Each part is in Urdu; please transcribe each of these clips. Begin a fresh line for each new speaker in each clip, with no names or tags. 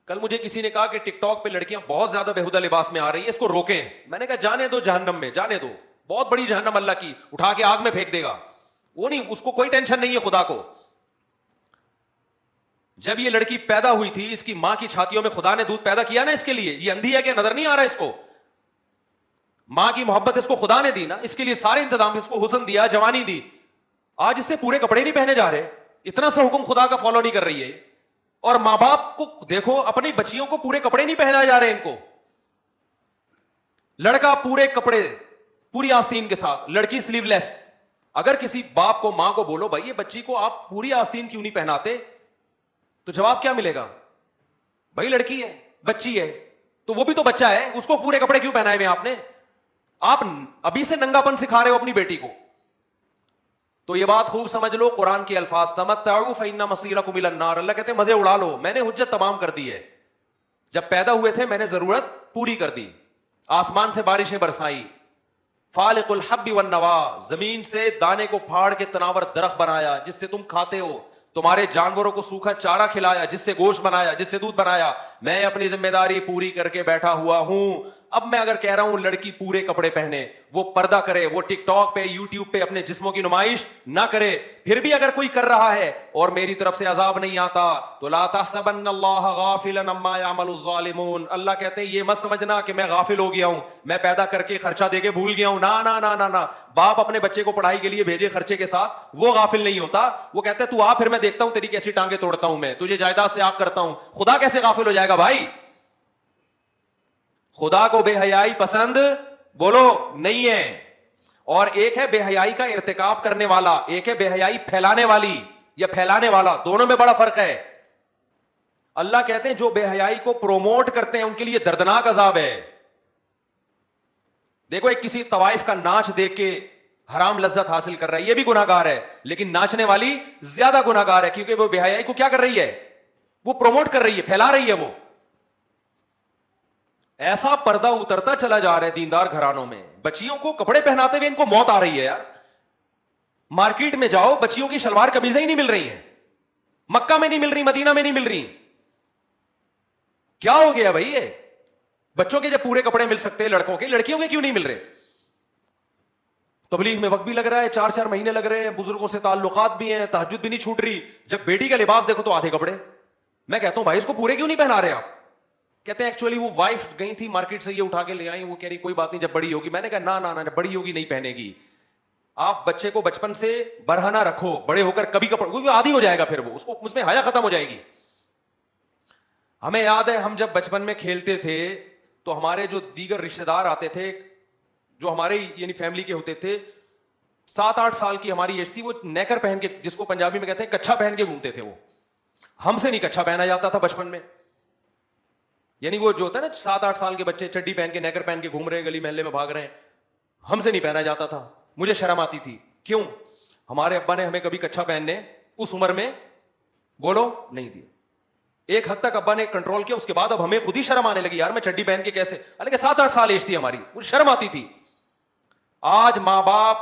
کل مجھے کسی نے کہا کہ ٹک ٹاک پہ لڑکیاں بہت زیادہ بےہودہ لباس میں آ رہی ہیں, اس کو روکیں. میں نے کہا جانے دو جہنم میں, جانے دو, بہت بڑی جہنم اللہ کی, اٹھا کے آگ میں پھینک دے گا. وہ نہیں, اس کو کوئی ٹینشن نہیں ہے خدا کو. جب یہ لڑکی پیدا ہوئی تھی, اس کی ماں کی چھاتیوں میں خدا نے دودھ پیدا کیا نا اس کے لیے. یہ اندھی ہے کہ نظر نہیں آ رہا اس کو؟ ماں کی محبت اس کو خدا نے دی نا, اس کے لیے سارے انتظام, اس کو حسن دیا, جوانی دی. آج اس سے پورے کپڑے نہیں پہنے جا رہے, اتنا سا حکم خدا کا فالو نہیں کر رہی ہے. اور ماں باپ کو دیکھو, اپنی بچیوں کو پورے کپڑے نہیں پہنائے جا رہے ان کو. لڑکا پورے کپڑے, پوری آستین کے ساتھ, لڑکی سلیو لیس. اگر کسی باپ کو, ماں کو بولو بھائی یہ بچی کو آپ پوری آستین کیوں نہیں پہناتے, تو جواب کیا ملے گا؟ بھائی لڑکی ہے, بچی ہے, تو وہ بھی تو بچہ ہے, اس کو پورے کپڑے کیوں پہنائے ہوئے آپ نے؟ آپ ابھی سے ننگا پن سکھا رہے ہو اپنی بیٹی کو. تو یہ بات خوب سمجھ لو, قرآن کے الفاظ, تمتعوا فإن مصيركم إلى النار. اللہ کہتے ہیں مزے اڑا لو, میں نے حجت تمام کر دی ہے. جب پیدا ہوئے تھے میں نے ضرورت پوری کر دی, آسمان سے بارشیں برسائی, فالق الحب والنوا, زمین سے دانے کو پھاڑ کے تناور درخت بنایا جس سے تم کھاتے ہو, تمہارے جانوروں کو سوکھا چارہ کھلایا جس سے گوشت بنایا, جس سے دودھ بنایا. میں اپنی ذمہ داری پوری کر کے بیٹھا ہوا ہوں. اب میں اگر کہہ رہا ہوں لڑکی پورے کپڑے پہنے, وہ پردہ کرے, وہ ٹک ٹاک پہ, یوٹیوب پہ اپنے جسموں کی نمائش نہ کرے, پھر بھی اگر کوئی کر رہا ہے اور میری طرف سے عذاب نہیں آتا, تو لا تحسبن اللہ غافلا عما يعمل الظالمون. اللہ کہتے ہیں یہ مت سمجھنا کہ میں غافل ہو گیا ہوں, میں پیدا کر کے خرچہ دے کے بھول گیا ہوں. نا نا نا نا نا, باپ اپنے بچے کو پڑھائی کے لیے بھیجے خرچے کے ساتھ, وہ غافل نہیں ہوتا. وہ کہتا ہے تو آ, پھر میں دیکھتا ہوں تیری کیسی ٹانگیں توڑتا ہوں, میں تجھے جائیداد سے آگ کرتا ہوں. خدا کیسے غافل ہو جائے گا بھائی؟ خدا کو بے حیائی پسند بولو نہیں ہے. اور ایک ہے بے حیائی کا ارتکاب کرنے والا, ایک ہے بے حیائی پھیلانے والی یا پھیلانے والا, دونوں میں بڑا فرق ہے. اللہ کہتے ہیں جو بے حیائی کو پروموٹ کرتے ہیں ان کے لیے دردناک عذاب ہے. دیکھو ایک کسی طوائف کا ناچ دیکھ کے حرام لذت حاصل کر رہا ہے, یہ بھی گناہگار ہے, لیکن ناچنے والی زیادہ گناہگار ہے, کیونکہ وہ بے حیائی کو کیا کر رہی ہے, وہ پروموٹ کر رہی ہے, پھیلا رہی ہے. وہ ایسا پردہ اترتا چلا جا رہا ہے دیندار گھرانوں میں, بچیوں کو کپڑے پہناتے ہوئے ان کو موت آ رہی ہے یار. مارکیٹ میں جاؤ, بچیوں کی شلوار قمیضیں ہی نہیں مل رہی ہیں, مکہ میں نہیں مل رہی, مدینہ میں نہیں مل رہی. کیا ہو گیا بھائی؟ یہ بچوں کے جب پورے کپڑے مل سکتے ہیں لڑکوں کے, لڑکیوں کے کیوں نہیں مل رہے؟ تبلیغ میں وقت بھی لگ رہا ہے, 4 مہینے لگ رہے ہیں, بزرگوں سے تعلقات بھی ہیں, تہجد بھی نہیں چھوٹ رہی. جب بیٹی کا لباس دیکھو تو آدھے کپڑے. میں کہتا ہوں بھائی اس کو پورے کیوں نہیں پہنا رہے آپ؟ کہتے ہیں ایکچولی وہ وائف گئی تھی مارکیٹ سے, یہ اٹھا کے لے آئی, وہ کہہ رہی کوئی بات نہیں جب بڑی ہوگی. میں نے کہا نا نا نا, جب بڑی ہوگی نہیں پہنے گی. آپ بچے کو بچپن سے برہنہ رکھو, بڑے ہو کر کبھی کپڑے عادی ہو جائے گا, پھر وہ اس کو اس میں حیا ختم ہو جائے گی. ہمیں یاد ہے ہم جب بچپن میں کھیلتے تھے تو ہمارے جو دیگر رشتے دار آتے تھے جو ہمارے یعنی فیملی کے ہوتے تھے, 7-8 سال کی ہماری ایج تھی, وہ نیکر پہن کے, جس کو پنجابی میں کہتے ہیں کچھا پہن کے گھومتے تھے. وہ ہم سے نہیں کچھا پہنا جاتا تھا بچپن میں. یعنی وہ جو ہوتا ہے نا 7-8 سال کے بچے چڈی پہن کے نیکر پہن کے گھوم رہے ہیں, گلی محلے میں بھاگ رہے ہیں, ہم سے نہیں پہنا جاتا تھا. مجھے شرم آتی تھی. کیوں؟ ہمارے ابا نے ہمیں کبھی کچھا پہننے اس عمر میں بولو نہیں دیا. ایک حد تک ابا نے کنٹرول کیا, اس کے بعد اب ہمیں خود ہی شرم آنے لگی, یار میں چڈی پہن کے کیسے, حالانکہ 7-8 سال ایج تھی ہماری, مجھے شرم آتی تھی. آج ماں باپ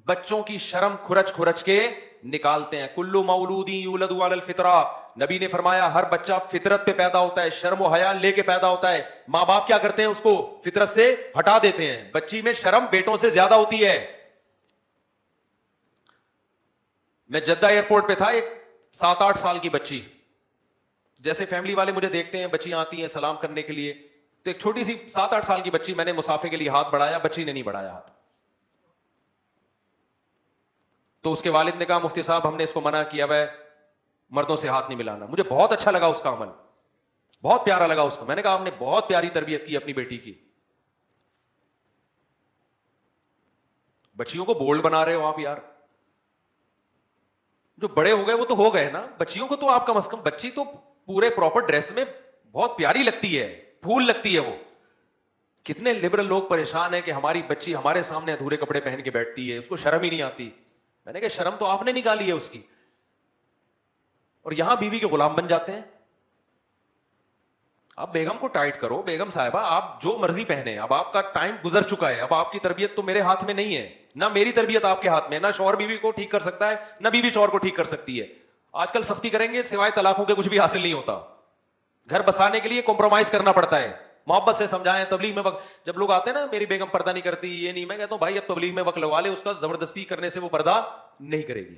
بچوں کی شرم کھرچ کھرچ کے نکالتے ہیں. کلو مولود یولد علی الفطرہ, نبی نے فرمایا ہر بچہ فطرت پہ پیدا ہوتا ہے, شرم و حیا لے کے پیدا ہوتا ہے. ماں باپ کیا کرتے ہیں, اس کو فطرت سے ہٹا دیتے ہیں. بچی میں شرم بیٹوں سے زیادہ ہوتی ہے. میں جدہ ایئرپورٹ پہ تھا, ایک 7-8 سال کی بچی, جیسے فیملی والے مجھے دیکھتے ہیں, بچیاں آتی ہیں سلام کرنے کے لیے, تو ایک چھوٹی سی 7-8 سال کی بچی, میں نے مسافے کے لیے ہاتھ بڑھایا, بچی نے نہیں بڑھایا ہاتھ. تو اس کے والد نے کہا مفتی صاحب ہم نے اس کو منع کیا ہے مردوں سے ہاتھ نہیں ملانا. مجھے بہت اچھا لگا اس کا عمل, بہت پیارا لگا اس کا. میں نے کہا آپ نے بہت پیاری تربیت کی اپنی بیٹی کی. بچیوں کو بولڈ بنا رہے ہو آپ یار. جو بڑے ہو گئے وہ تو ہو گئے نا, بچیوں کو تو آپ کم از کم, بچی تو پورے پراپر ڈریس میں بہت پیاری لگتی ہے, پھول لگتی ہے وہ. کتنے لبرل لوگ پریشان ہیں کہ ہماری بچی ہمارے سامنے ادھورے کپڑے پہن کے بیٹھتی ہے, اس کو شرم ہی نہیں آتی. میں نے کہا شرم تو آپ نے نکالی ہے اس کی, اور یہاں بیوی کے غلام بن جاتے ہیں. آپ بیگم کو ٹائٹ کرو, بیگم صاحبہ آپ جو مرضی پہنے, اب آپ کا ٹائم گزر چکا ہے, اب آپ کی تربیت تو میرے ہاتھ میں نہیں ہے, نہ میری تربیت آپ کے ہاتھ میں, نہ شوہر بیوی کو ٹھیک کر سکتا ہے, نہ بیوی شوہر کو ٹھیک کر سکتی ہے. آج کل سختی کریں گے سوائے طلاقوں کے کچھ بھی حاصل نہیں ہوتا. گھر بسانے کے لیے کمپرومائز کرنا پڑتا ہے. محبت سے سمجھائیں. تبلیغ میں وقت جب لوگ آتے ہیں نا, میری بیگم پردہ نہیں کرتی, یہ نہیں, میں کہتا ہوں بھائی اب تبلیغ میں وقت لگوا لے, اس کا زبردستی کرنے سے وہ پردہ نہیں کرے گی.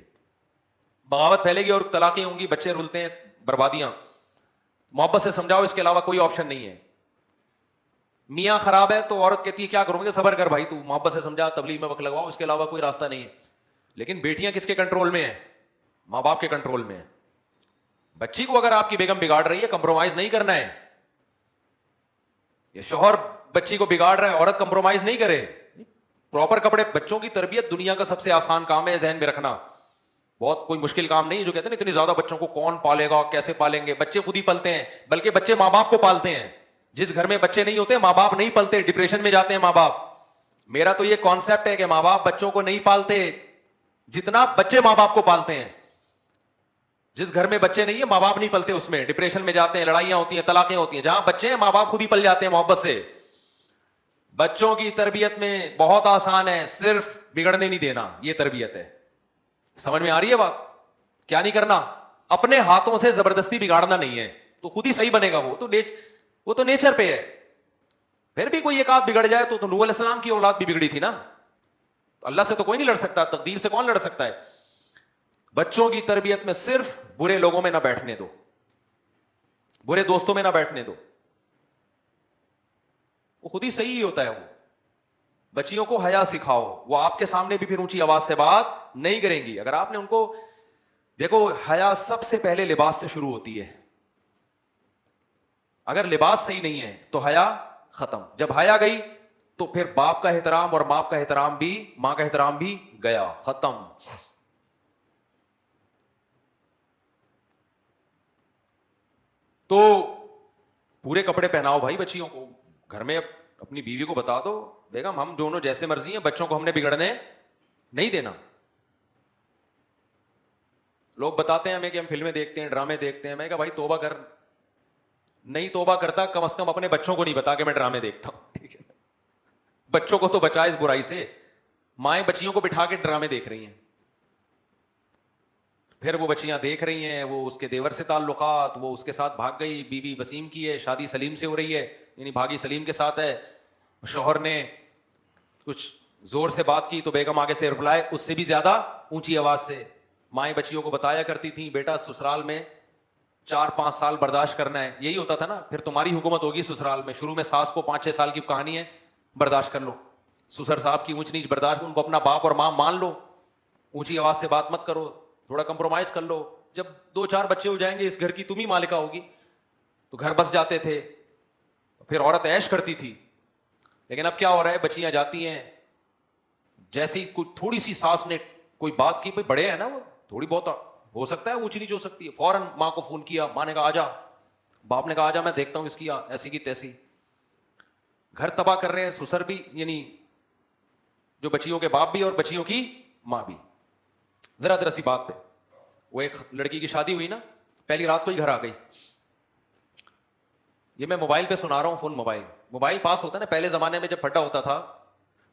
بغاوت پھیلے گی اور طلاقیں ہوں گی, بچے رلتے ہیں, بربادیاں. محبت سے سمجھاؤ, اس کے علاوہ کوئی آپشن نہیں ہے. میاں خراب ہے تو عورت کہتی ہے کیا کروں گے, صبر کر بھائی, تو محبت سے سمجھا, تبلیغ میں وقت لگواؤ, اس کے علاوہ کوئی راستہ نہیں ہے. لیکن بیٹیاں کس کے کنٹرول میں ہیں؟ ماں باپ کے کنٹرول میں ہیں. بچی کو اگر آپ کی بیگم بگاڑ رہی ہے, کمپرومائز نہیں کرنا ہے. یہ شوہر بچی کو بگاڑ رہا ہے, عورت کمپرومائز نہیں کرے. پراپر کپڑے, بچوں کی تربیت دنیا کا سب سے آسان کام ہے, ذہن میں رکھنا. بہت کوئی مشکل کام نہیں. جو کہتے ہیں اتنی زیادہ بچوں کو کون پالے گا, کیسے پالیں گے, بچے خود ہی پلتے ہیں, بلکہ بچے ماں باپ کو پالتے ہیں. جس گھر میں بچے نہیں ہوتے, ماں باپ نہیں پلتے, ڈپریشن میں جاتے ہیں ماں باپ. میرا تو یہ کانسیپٹ ہے کہ ماں باپ بچوں کو نہیں پالتے جتنا بچے ماں باپ کو پالتے ہیں. جس گھر میں بچے نہیں ہے, ماں باپ نہیں پلتے, اس میں ڈپریشن میں جاتے ہیں, لڑائیاں ہوتی ہیں, طلاقیں ہوتی ہیں. جہاں بچے ہیں, ماں باپ خود ہی پل جاتے ہیں محبت سے. بچوں کی تربیت میں بہت آسان ہے, صرف بگڑنے نہیں دینا, یہ تربیت ہے. سمجھ میں آ رہی ہے بات؟ کیا نہیں کرنا, اپنے ہاتھوں سے زبردستی بگاڑنا نہیں ہے, تو خود ہی صحیح بنے گا. وہ تو نیچر پہ ہے. پھر بھی کوئی ایک آدھ بگڑ جائے تو نوح علیہ السلام کی اولاد بھی بگڑی تھی نا. اللہ سے تو کوئی نہیں لڑ سکتا, تقدیر سے کون لڑ سکتا ہے. بچوں کی تربیت میں صرف برے لوگوں میں نہ بیٹھنے دو, برے دوستوں میں نہ بیٹھنے دو, وہ خود ہی صحیح ہی ہوتا ہے. وہ بچیوں کو حیا سکھاؤ, وہ آپ کے سامنے بھی پھر اونچی آواز سے بات نہیں کریں گی. اگر آپ نے ان کو, دیکھو حیا سب سے پہلے لباس سے شروع ہوتی ہے. اگر لباس صحیح نہیں ہے تو حیا ختم. جب حیا گئی تو پھر باپ کا احترام اور ماں کا احترام بھی, ماں کا احترام بھی گیا, ختم. تو پورے کپڑے پہناؤ بھائی بچیوں کو. گھر میں اپنی بیوی کو بتا دو, بیگم ہم دونوں جیسے مرضی ہیں, بچوں کو ہم نے بگڑنے نہیں دینا. لوگ بتاتے ہیں ہمیں کہ ہم فلمیں دیکھتے ہیں, ڈرامے دیکھتے ہیں. میں کہا بھائی توبہ کر. نہیں توبہ کرتا, کم از کم اپنے بچوں کو نہیں بتا کہ میں ڈرامے دیکھتا ہوں. ٹھیک ہے, بچوں کو تو بچا اس برائی سے. مائیں بچیوں کو بٹھا کے ڈرامے دیکھ رہی ہیں, پھر وہ بچیاں دیکھ رہی ہیں, وہ اس کے دیور سے تعلقات, وہ اس کے ساتھ بھاگ گئی, بیوی وسیم کی ہے, شادی سلیم سے ہو رہی ہے, یعنی بھاگی سلیم کے ساتھ ہے. شوہر نے کچھ زور سے بات کی تو بیگم آگے سے رپلائی اس سے بھی زیادہ اونچی آواز سے. مائیں بچیوں کو بتایا کرتی تھیں بیٹا سسرال میں 4-5 سال برداشت کرنا ہے, یہی ہوتا تھا نا. پھر تمہاری حکومت ہوگی سسرال میں. شروع میں ساس کو 5-6 سال کی کہانی ہے, برداشت کر لو. سسر صاحب کی اونچ نیچ برداشت, ان کو اپنا باپ اور ماں مان لو, اونچی آواز سے بات مت کرو, تھوڑا کمپرومائز کر لو. جب 2-4 بچے ہو جائیں گے, اس گھر کی تم ہی مالکہ ہوگی. تو گھر بس جاتے تھے, پھر عورت عیش کرتی تھی. لیکن اب کیا ہو رہا ہے, بچیاں جاتی ہیں, جیسے ہی کوئی تھوڑی سی ساس نے کوئی بات کی, بڑے ہیں نا وہ, تھوڑی بہت ہو سکتا ہے اونچی نیچ ہو سکتی ہے, فوراً ماں کو فون کیا, ماں نے کہا آجا, باپ نے کہا آجا میں دیکھتا ہوں اس کی ایسی کی تیسی. گھر تباہ کر رہے ہیں سسر بھی, یعنی جو بچیوں کے باپ بھی اور بچیوں کی ماں بھی. ذرا سی بات پہ, وہ ایک لڑکی کی شادی ہوئی نا, پہلی رات کو ہی گھر آ گئی. یہ میں موبائل پہ سنا رہا ہوں, فون موبائل پاس ہوتا ہے نا. پہلے زمانے میں جب پھڈا ہوتا تھا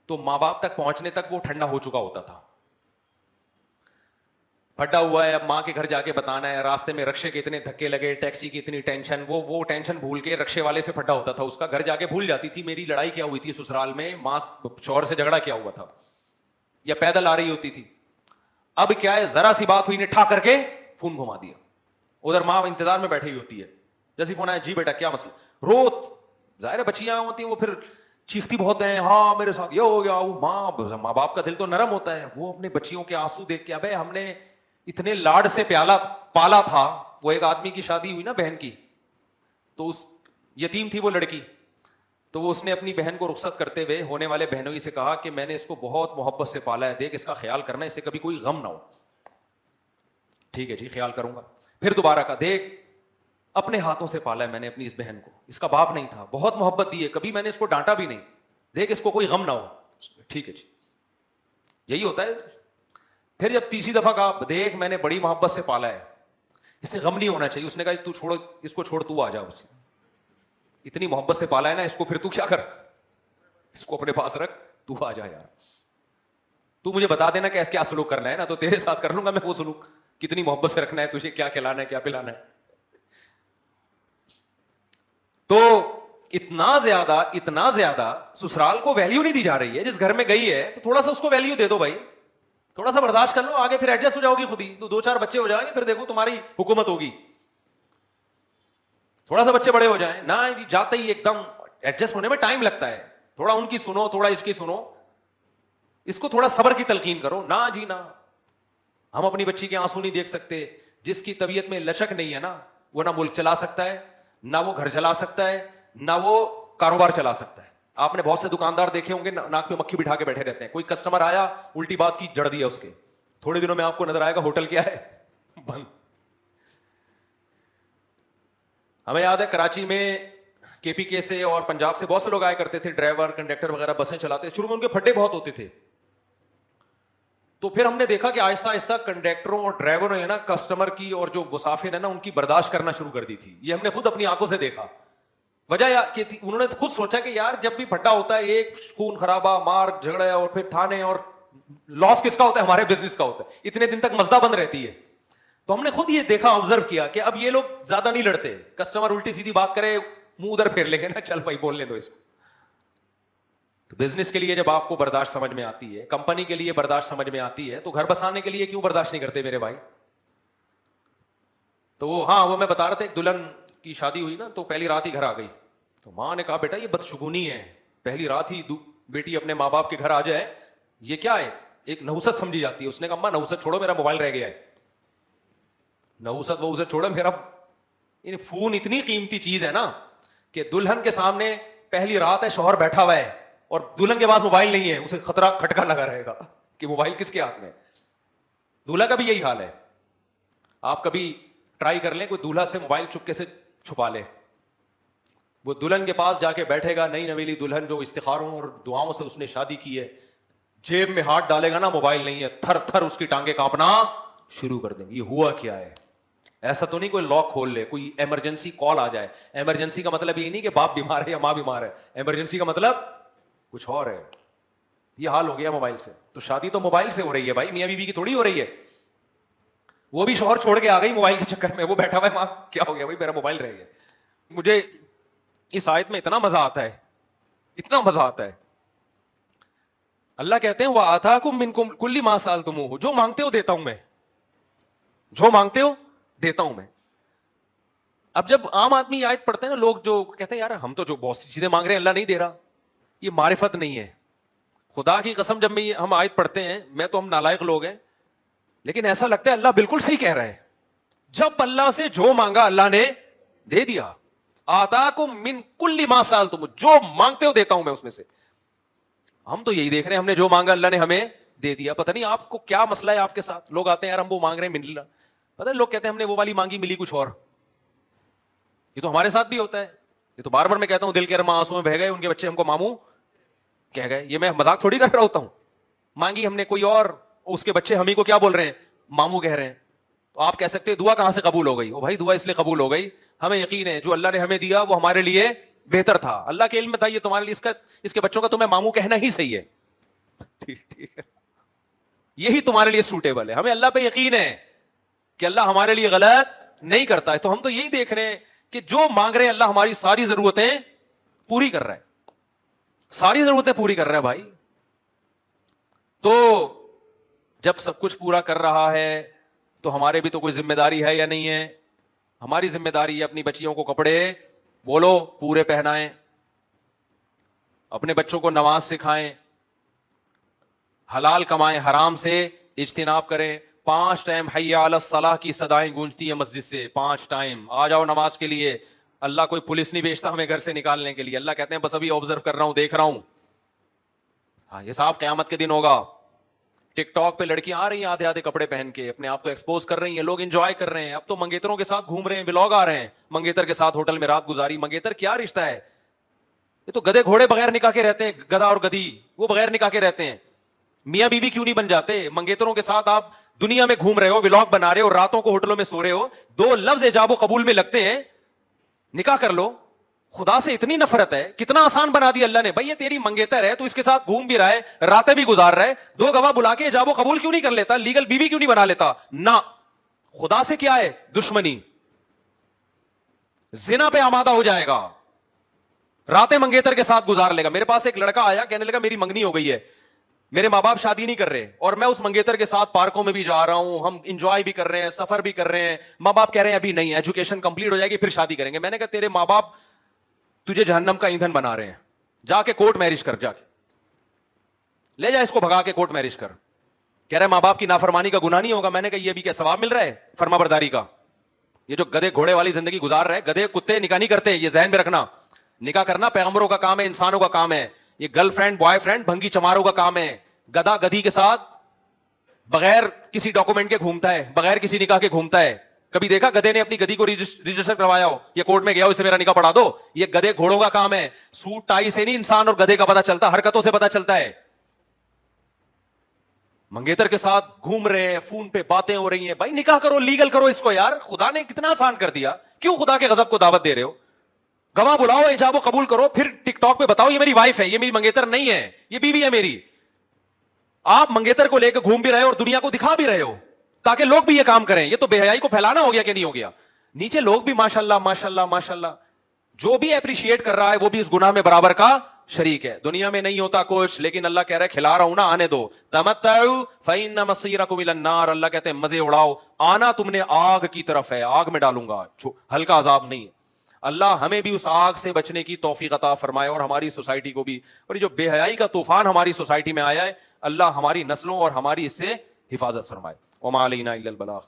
تو ماں باپ تک پہنچنے تک وہ ٹھنڈا ہو چکا ہوتا تھا. پھڈا ہوا ہے, اب ماں کے گھر جا کے بتانا ہے, راستے میں رکشے کے اتنے دھکے لگے, ٹیکسی کی اتنی ٹینشن, وہ ٹینشن بھول کے رکشے والے سے پھڈا ہوتا تھا اس کا, گھر جا کے بھول جاتی تھی میری لڑائی کیا ہوئی تھی سسرال میں, ماں شوہر سے جھگڑا کیا ہوا تھا, یا پیدل آ رہی ہوتی تھی. اب کیا ہے, ذرا سی بات ہوئی نے ٹھا کر کے فون گھما دیا. ادھر ماں انتظار میں بیٹھی ہوتی ہے, جیسے فون آیا, جی بیٹا کیا مسئلہ, روت. ظاہر ہے بچیاں ہوتی ہیں وہ پھر چیختی بہت ہیں, ہاں میرے ساتھ یہ ہو گیا. وہ ماں باپ کا دل تو نرم ہوتا ہے, وہ اپنے بچیوں کے آنسو دیکھ کے, ابے ہم نے اتنے لاڈ سے پالا تھا. وہ ایک آدمی کی شادی ہوئی نا بہن کی, تو اس یتیم تھی وہ لڑکی, تو وہ اس نے اپنی بہن کو رخصت کرتے ہوئے ہونے والے بہنوئی سے کہا کہ میں نے اس کو بہت محبت سے پالا ہے, دیکھ اس کا خیال کرنا, اسے کبھی کوئی غم نہ ہو. ٹھیک ہے جی خیال کروں گا. پھر دوبارہ کہا, دیکھ اپنے ہاتھوں سے پالا ہے میں نے اپنی اس بہن کو, اس کا باپ نہیں تھا, بہت محبت دی ہے, کبھی میں نے اس کو ڈانٹا بھی نہیں, دیکھ اس کو کوئی غم نہ ہو. ٹھیک ہے جی, یہی ہوتا ہے. پھر جب تیسری دفعہ کہا, دیکھ میں نے بڑی محبت سے پالا ہے, اس سے غم نہیں ہونا چاہیے. اس نے کہا تو چھوڑو اس کو, چھوڑ تو آ جا, اتنی محبت سے پالا ہے نا اس کو, پھر تو کیا کر, اس کو اپنے پاس رکھ, تو آ جا یار, تو مجھے بتا دینا کہ کیا سلوک کرنا ہے نا, تو تیرے ساتھ کر لوں گا میں وہ سلوک, کتنی محبت سے رکھنا ہے تجھے, کیا کھلانا ہے کیا پلانا ہے. تو اتنا زیادہ سسرال کو ویلیو نہیں دی جا رہی ہے. جس گھر میں گئی ہے تو تھوڑا سا اس کو ویلیو دے دو بھائی, تھوڑا سا برداشت کر لو, آگے پھر ایڈجسٹ ہو جاؤ گی خود ہی. تو 2-4 بچے ہو جائیں گے, پھر دیکھو تمہاری حکومت ہوگی. تھوڑا سا بچے بڑے ہو جائیں نا, جاتے ہی ایک دم ایڈجسٹ ہونے میں ٹائم لگتا ہے. تھوڑا ان کی سنو, تھوڑا اس کی سنو, اس کو تھوڑا صبر کی تلقین کرو. نا جی نا, ہم اپنی بچی کے آنسو نہیں دیکھ سکتے. جس کی طبیعت میں لچک نہیں ہے نا, وہ نہ ملک چلا سکتا ہے, نہ وہ گھر چلا سکتا ہے, نہ وہ کاروبار چلا سکتا ہے. آپ نے بہت سے دکاندار دیکھے ہوں گے ناک میں مکھی بٹھا کے بیٹھے رہتے ہیں. کوئی کسٹمر آیا, الٹی بات کی, جڑ دیا اس کے, تھوڑے دنوں میں آپ کو نظر آئے گا ہوٹل کیا ہے, بند. ہمیں یاد ہے کراچی میں کے پی کے سے اور پنجاب سے بہت سے لوگ آیا کرتے تھے, ڈرائیور, کنڈکٹر وغیرہ, بسیں چلاتے. شروع میں ان کے پھڈے بہت ہوتے تھے. تو پھر ہم نے دیکھا کہ آہستہ آہستہ کنڈکٹروں اور ڈرائیوروں نے نا کسٹمر کی اور جو مسافر ہے نا ان کی برداشت کرنا شروع کر دی تھی. یہ ہم نے خود اپنی آنکھوں سے دیکھا. وجہ کہ انہوں نے خود سوچا کہ یار جب بھی پھڈا ہوتا ہے, ایک خون خرابہ, مار جھگڑا اور پھر تھانے, اور لاس کس کا ہوتا ہے, ہمارے بزنس کا ہوتا ہے. اتنے دن تک مزدہ بند رہتی ہے. تو ہم نے خود یہ دیکھا, آبزرو کیا کہ اب یہ لوگ زیادہ نہیں لڑتے. کسٹمر الٹی سیدھی بات کرے, منہ ادھر پھیر لیں گے نا, چل بھائی بولنے دو اس کو. تو بزنس کے لیے جب آپ کو برداشت سمجھ میں آتی ہے, کمپنی کے لیے برداشت سمجھ میں آتی ہے, تو گھر بسانے کے لیے کیوں برداشت نہیں کرتے میرے بھائی. تو وہ میں بتا رہا تھا, ایک دلہن کی شادی ہوئی نا, تو پہلی رات ہی گھر آ گئی. تو ماں نے کہا بیٹا یہ بدشگونی ہے, پہلی رات ہی بیٹی اپنے ماں باپ کے گھر آ جائے, یہ کیا ہے, ایک نحوست سمجھی جاتی ہے. اس نے کہا اماں نحوست چھوڑو, میرا موبائل رہ گیا ہے. نحوست وحوست چھوڑو, میرا فون اتنی قیمتی چیز ہے نا کہ دلہن کے سامنے پہلی رات ہے, شوہر بیٹھا ہوا ہے اور دلہن کے پاس موبائل نہیں ہے, اسے خطرہ کھٹکا لگا رہے گا کہ موبائل کس کے ہاتھ میں. دولہا کا بھی یہی حال ہے. آپ کبھی ٹرائی کر لیں, کوئی دولہا سے موبائل چپکے سے چھپا لے, وہ دلہن کے پاس جا کے بیٹھے گا, نئی نویلی دلہن جو استخاروں اور دعاؤں سے اس نے شادی کی ہے, جیب میں ہاتھ ڈالے گا نا, موبائل نہیں ہے, تھر تھر اس کی ٹانگیں کانپنا شروع کر دیں گی. یہ ہوا کیا ہے؟ ایسا تو نہیں کوئی لاک کھول لے, کوئی ایمرجنسی کال آ جائے. ایمرجنسی کا مطلب یہ نہیں کہ باپ بیمار ہے یا ماں بیمار ہے, ایمرجنسی کا مطلب کچھ اور ہے. یہ حال ہو گیا موبائل سے. تو شادی تو موبائل سے ہو رہی ہے بھائی, میاں بیوی کی تھوڑی ہو رہی ہے. وہ بھی شوہر چھوڑ کے آ گئی موبائل کے چکر میں, وہ بیٹھا ہوا ہے, ماں کیا ہو گیا بھائی, میرا موبائل رہ گیا. مجھے اس آیت میں اتنا مزہ آتا ہے, اتنا مزہ آتا ہے. اللہ کہتے ہیں وَآتَاكُم مِّن كُلِّ مَا سَأَلْتُمُوهُ, جو مانگتے ہو دیتا ہوں میں, جو مانگتے ہو دیتا ہوں میں. اب جب عام آدمی آیت پڑھتے ہیں نا, لوگ جو کہتے ہیں یار ہم تو جو بہت سی چیزیں مانگ رہے ہیں اللہ نہیں دے رہا, یہ معرفت نہیں ہے. خدا کی قسم جب ہم آیت پڑھتے ہیں, میں تو ہم نالائق لوگ ہیں, لیکن ایسا لگتا ہے اللہ بالکل صحیح کہہ رہا ہے. جب اللہ سے جو مانگا اللہ نے دے دیا. آتاکم من کل ما سألتم, جو مانگتے ہو دیتا ہوں میں اس میں سے. ہم تو یہی دیکھ رہے ہیں, ہم نے جو مانگا اللہ نے ہمیں دے دیا. پتہ نہیں آپ کو کیا مسئلہ ہے آپ کے ساتھ. لوگ آتے ہیں یار ہم وہ مانگ رہے ہیں مل رہا, پتہ ہے لوگ کہتے ہیں ہم نے وہ والی مانگی ملی کچھ اور. یہ تو ہمارے ساتھ بھی ہوتا ہے. یہ تو بار بار میں کہتا ہوں دل کے ارمان آنسو میں بہہ گئے, ان کے بچے ہم کو ماموں کہہ گئے. یہ میں مذاق تھوڑی کر رہا ہوتا ہوں. مانگی ہم نے کوئی اور, اس کے بچے ہم ہی کو کیا بول رہے ہیں, ماموں کہہ رہے ہیں. تو آپ کہہ سکتے ہیں دعا کہاں سے قبول ہو گئی. او بھائی دعا اس لیے قبول ہو گئی, ہمیں یقین ہے جو اللہ نے ہمیں دیا وہ ہمارے لیے بہتر تھا. اللہ کے علم میں تھا یہ تمہارے لیے, اس کے بچوں کا تمہیں ماموں کہنا ہی صحیح ہے, ٹھیک ہے, یہی تمہارے لیے سوٹیبل ہے. ہمیں اللہ پہ یقین ہے کہ اللہ ہمارے لیے غلط نہیں کرتا ہے. تو ہم تو یہی دیکھ رہے ہیں کہ جو مانگ رہے ہیں اللہ ہماری ساری ضرورتیں پوری کر رہا ہے, ساری ضرورتیں پوری کر رہا ہے بھائی. تو جب سب کچھ پورا کر رہا ہے تو ہمارے بھی تو کوئی ذمہ داری ہے یا نہیں ہے. ہماری ذمہ داری ہے اپنی بچیوں کو کپڑے بولو پورے پہنائیں, اپنے بچوں کو نماز سکھائیں, حلال کمائیں, حرام سے اجتناب کریں. 5 ٹائم حی علی الصلاح کی صدائیں گونجتی ہیں مسجد سے, 5 ٹائم آ جاؤ نماز کے لیے. اللہ کوئی پولیس نہیں بھیجتا ہمیں گھر سے نکالنے کے لیے. اللہ کہتے ہیں بس ابھی آبزرو کر رہا ہوں, دیکھ رہا ہوں. ہاں یہ صاحب قیامت کے دن ہوگا. ٹک ٹاک پہ لڑکیاں آ رہی ہیں آدھے آدھے کپڑے پہن کے, اپنے آپ کو ایکسپوز کر رہی ہیں, لوگ انجوائے کر رہے ہیں. اب تو منگیتروں کے ساتھ گھوم رہے ہیں, ولاگ آ رہے ہیں, منگیتر کے ساتھ ہوٹل میں رات گزاری. منگیتر کیا رشتہ ہے, یہ تو گدھے گھوڑے بغیر نکاح کے رہتے ہیں, گدھا اور گدھی وہ بغیر نکاح کے رہتے ہیں. میاں بیوی کیوں نہیں بن جاتے؟ منگیتروں کے ساتھ آپ دنیا میں گھوم رہے ہو, ولاگ بنا رہے ہو, راتوں کو ہوٹلوں میں سو رہے ہو, 2 لفظ ایجاب و قبول میں لگتے ہیں, نکاح کر لو. خدا سے اتنی نفرت ہے, کتنا آسان بنا دیا اللہ نے. بھائی یہ تیری منگیتر ہے, تو اس کے ساتھ گھوم بھی رہا ہے, راتیں بھی گزار رہا ہے, 2 گواہ بلا کے ایجاب و قبول کیوں نہیں کر لیتا, لیگل بیوی کیوں نہیں بنا لیتا؟ نہ, خدا سے کیا ہے دشمنی, زنا پہ آمادہ ہو جائے گا. راتیں منگیتر کے ساتھ گزار لے گا. میرے پاس ایک لڑکا آیا, کہنے لگا میری منگنی ہو گئی ہے, میرے ماں باپ شادی نہیں کر رہے, اور میں اس منگیتر کے ساتھ پارکوں میں بھی جا رہا ہوں, ہم انجوائے بھی کر رہے ہیں, سفر بھی کر رہے ہیں, ماں باپ کہہ رہے ہیں ابھی نہیں, ایجوکیشن کمپلیٹ ہو جائے گی پھر شادی کریں گے. میں نے کہا تیرے ماں باپ تجھے جہنم کا ایندھن بنا رہے ہیں, جا کے کورٹ میرج کر, جا کے لے جا اس کو بھگا کے کورٹ میرج کر. کہہ رہے ماں باپ کی نافرمانی کا گناہ نہیں ہوگا. میں نے کہا یہ بھی کیا ثواب مل رہا ہے فرما برداری کا؟ یہ جو گدھے گھوڑے والی زندگی گزار رہے, گدھے کتے نکاح نہیں کرتے, یہ ذہن میں رکھنا. نکاح کرنا پیغمبروں کا کام ہے, انسانوں کا کام ہے. یہ گرل فرینڈ بوائے فرینڈ بھنگی چماروں کا کام ہے. گدھا گدھی کے ساتھ بغیر کسی ڈاکومنٹ کے گھومتا ہے, بغیر کسی نکاح کے گھومتا ہے. کبھی دیکھا گدھے نے اپنی گدھی کو رجسٹر کروایا ہو, یہ کورٹ میں گیا ہو اسے میرا نکاح پڑھا دو؟ یہ گدھے گھوڑوں کا کام ہے. سوٹ ٹائی سے نہیں انسان اور گدھے کا پتا چلتا, حرکتوں سے پتا چلتا ہے. منگیتر کے ساتھ گھوم رہے ہیں, فون پہ باتیں ہو رہی ہیں. بھائی نکاح کرو, لیگل کرو اس کو یار, خدا نے کتنا آسان کر دیا. کیوں خدا کے غضب کو دعوت دے رہے ہو؟ گواہ بلاؤ, ایجاب و قبول کرو, پھر ٹک ٹاک پہ بتاؤ یہ میری وائف ہے, یہ میری منگیتر نہیں ہے, یہ بیوی ہے میری. آپ منگیتر کو لے کے گھوم بھی رہے ہو اور دنیا کو دکھا بھی رہے ہو تاکہ لوگ بھی یہ کام کریں. یہ تو بے حیائی کو پھیلانا ہو گیا کہ نہیں ہو گیا؟ نیچے لوگ بھی ماشاءاللہ ماشاءاللہ ماشاءاللہ, جو بھی اپریشیٹ کر رہا ہے وہ بھی اس گناہ میں برابر کا شریک ہے. دنیا میں نہیں ہوتا کچھ, لیکن اللہ کہہ رہا ہے کھلا رہا ہوں نا, آنے دو. تمتعوا فإن مصيركم إلى النار. اللہ کہتے ہیں مزے اڑاؤ, آنا تم نے آگ کی طرف ہے, آگ میں ڈالوں گا, ہلکا عذاب نہیں. اللہ ہمیں بھی اس آگ سے بچنے کی توفیق عطا فرمائے, اور ہماری سوسائٹی کو بھی. اور یہ جو بے حیائی کا طوفان ہماری سوسائٹی میں آیا ہے, اللہ ہماری نسلوں اور ہماری اس سے حفاظت فرمائے. وما علینا الا البلاغ.